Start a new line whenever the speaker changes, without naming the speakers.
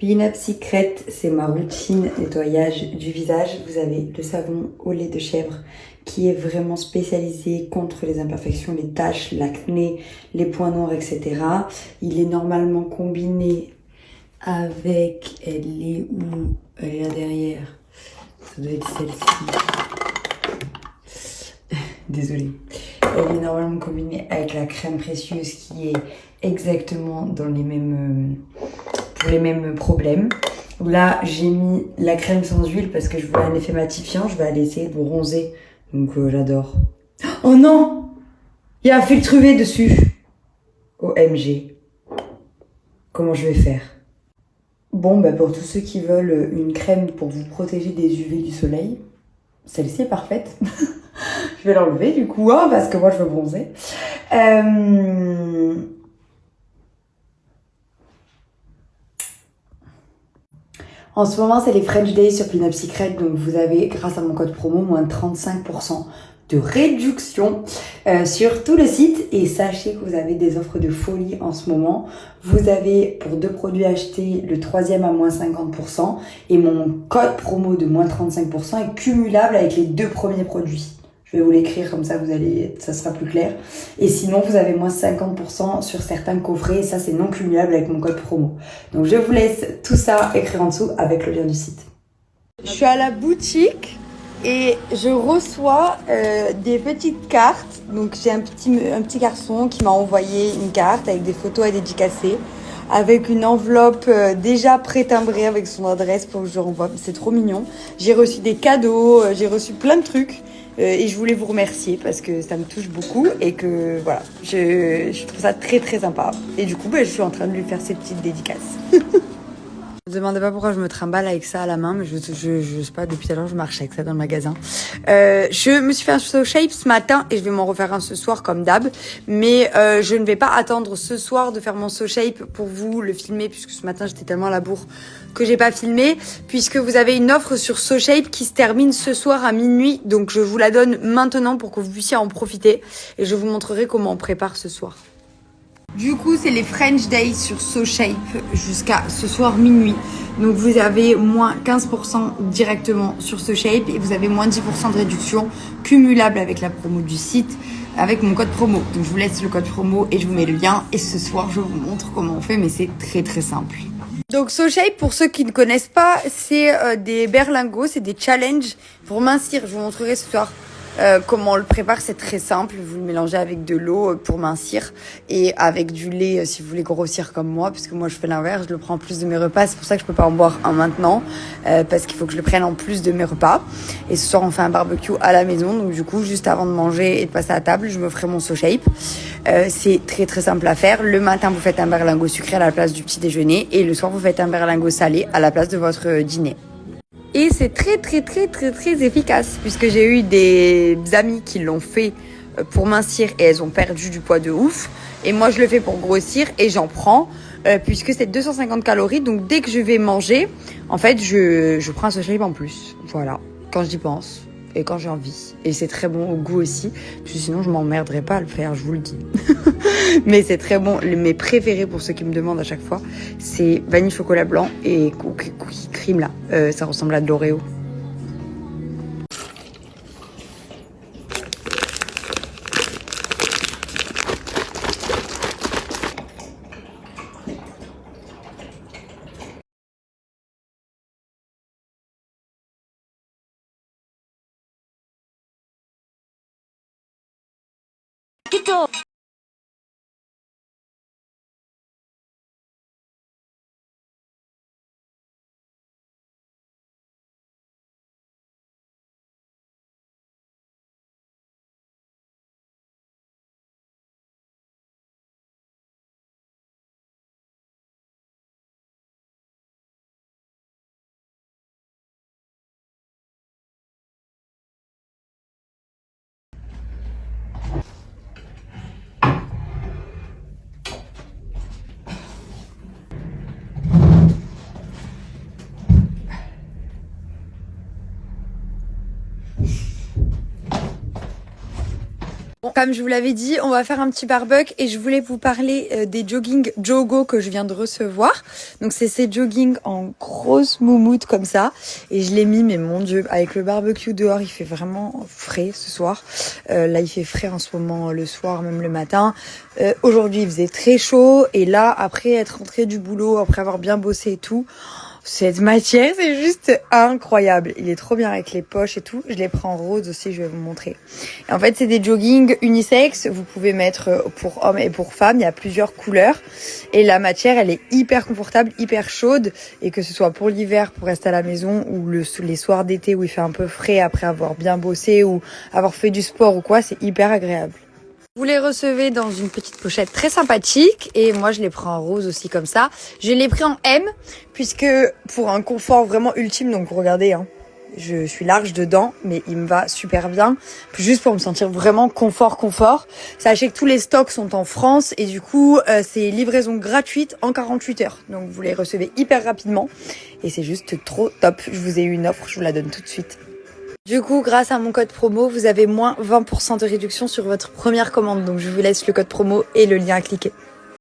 Pin-Up Secret, c'est ma routine nettoyage du visage. Vous avez le savon au lait de chèvre qui est vraiment spécialisé contre les imperfections, les taches, l'acné, les points noirs, etc. Il est normalement combiné avec... Elle est où? Elle est là derrière. Ça doit être celle-ci. Désolée. Elle est normalement combinée avec la crème précieuse qui est exactement dans les mêmes... pour les mêmes problèmes. Là, j'ai mis la crème sans huile parce que je voulais un effet matifiant. Je vais aller essayer de bronzer. Donc, j'adore. Oh non! Il y a un filtre UV dessus. OMG. Comment je vais faire? Bon, bah pour tous ceux qui veulent une crème pour vous protéger des UV du soleil, celle-ci est parfaite. Je vais l'enlever du coup, hein, parce que moi je veux bronzer. En ce moment, c'est les French Days sur Pin-Up Secret, donc vous avez, grâce à mon code promo, moins de 35% de réduction sur tout le site. Et sachez que vous avez des offres de folie en ce moment. Vous avez, pour 2 produits achetés, le 3e à moins 50%. Et mon code promo de moins 35% est cumulable avec les 2 premiers produits. Je vais vous l'écrire comme ça, ça sera plus clair. Et sinon, vous avez moins 50% sur certains coffrets. Et ça, c'est non cumulable avec mon code promo. Donc, je vous laisse tout ça écrire en dessous avec le lien du site. Je suis à la boutique et je reçois des petites cartes. Donc, j'ai un petit garçon qui m'a envoyé une carte avec des photos à dédicacer, avec une enveloppe déjà pré-timbrée avec son adresse pour que je renvoie. C'est trop mignon. J'ai reçu des cadeaux, j'ai reçu plein de trucs. Et je voulais vous remercier parce que ça me touche beaucoup et que voilà, je trouve ça très très sympa. Et du coup, je suis en train de lui faire ces petites dédicaces. Ne me demandez pas pourquoi je me trimballe avec ça à la main, mais je sais pas, depuis tout à l'heure je marche avec ça dans le magasin. Je me suis fait un So Shape ce matin et je vais m'en refaire un ce soir comme d'hab. Mais je ne vais pas attendre ce soir de faire mon So Shape pour vous le filmer, puisque ce matin j'étais tellement à la bourre que j'ai pas filmé, puisque vous avez une offre sur So Shape qui se termine ce soir à minuit. Donc je vous la donne maintenant pour que vous puissiez en profiter et je vous montrerai comment on prépare ce soir. Du coup, c'est les French Days sur So Shape jusqu'à ce soir minuit. Donc, vous avez moins 15% directement sur So Shape et vous avez moins 10% de réduction cumulable avec la promo du site avec mon code promo. Donc, je vous laisse le code promo et je vous mets le lien. Et ce soir, je vous montre comment on fait, mais c'est très très simple. Donc, So Shape, pour ceux qui ne connaissent pas, c'est des berlingots, c'est des challenges pour mincir. Je vous montrerai ce soir. Comment on le prépare, c'est très simple. Vous le mélangez avec de l'eau pour mincir et avec du lait si vous voulez grossir comme moi, parce que moi je fais l'inverse, je le prends en plus de mes repas. C'est pour ça que je peux pas en boire un maintenant, parce qu'il faut que je le prenne en plus de mes repas. Et ce soir on fait un barbecue à la maison, donc du coup juste avant de manger et de passer à table, je me ferai mon So Shape. C'est très très simple à faire. Le matin vous faites un berlingot sucré à la place du petit déjeuner et le soir vous faites un berlingot salé à la place de votre dîner. Et c'est très très très très très efficace puisque j'ai eu des amis qui l'ont fait pour mincir et elles ont perdu du poids de ouf. Et moi je le fais pour grossir et j'en prends puisque c'est 250 calories. Donc dès que je vais manger, en fait je prends un So Shape en plus. Voilà, quand j'y pense et quand j'ai envie. Et c'est très bon au goût aussi, parce que sinon je m'emmerderais pas à le faire, je vous le dis. Mais c'est très bon. Mes préférés pour ceux qui me demandent à chaque fois, c'est vanille chocolat blanc et cookie cream là. Ça ressemble à de l'Oreo.
Bon, comme je vous l'avais dit, on va faire un petit barbecue et je voulais vous parler des jogging Jogo que je viens de recevoir. Donc c'est ces jogging en grosse moumoute comme ça et je l'ai mis, mais mon Dieu, avec le barbecue dehors, il fait vraiment frais ce soir. Là, il fait frais en ce moment le soir, même le matin. Aujourd'hui, il faisait très chaud et là, après être rentré du boulot, après avoir bien bossé et tout, cette matière, c'est juste incroyable. Il est trop bien avec les poches et tout. Je les prends en rose aussi, je vais vous montrer. Et en fait, c'est des joggings unisex. Vous pouvez mettre pour hommes et pour femmes. Il y a plusieurs couleurs. Et la matière, elle est hyper confortable, hyper chaude. Et que ce soit pour l'hiver, pour rester à la maison, ou les soirs d'été où il fait un peu frais après avoir bien bossé ou avoir fait du sport ou quoi, c'est hyper agréable. Vous les recevez dans une petite pochette très sympathique et moi je les prends en rose aussi comme ça. Je les pris en M puisque pour un confort vraiment ultime, donc regardez, hein, je suis large dedans mais il me va super bien. Juste pour me sentir vraiment confort. Sachez que tous les stocks sont en France et du coup c'est livraison gratuite en 48 heures. Donc vous les recevez hyper rapidement et c'est juste trop top. Je vous ai eu une offre, je vous la donne tout de suite. Du coup, grâce à mon code promo, vous avez moins 20% de réduction sur votre première commande. Donc, je vous laisse le code promo et le lien à cliquer.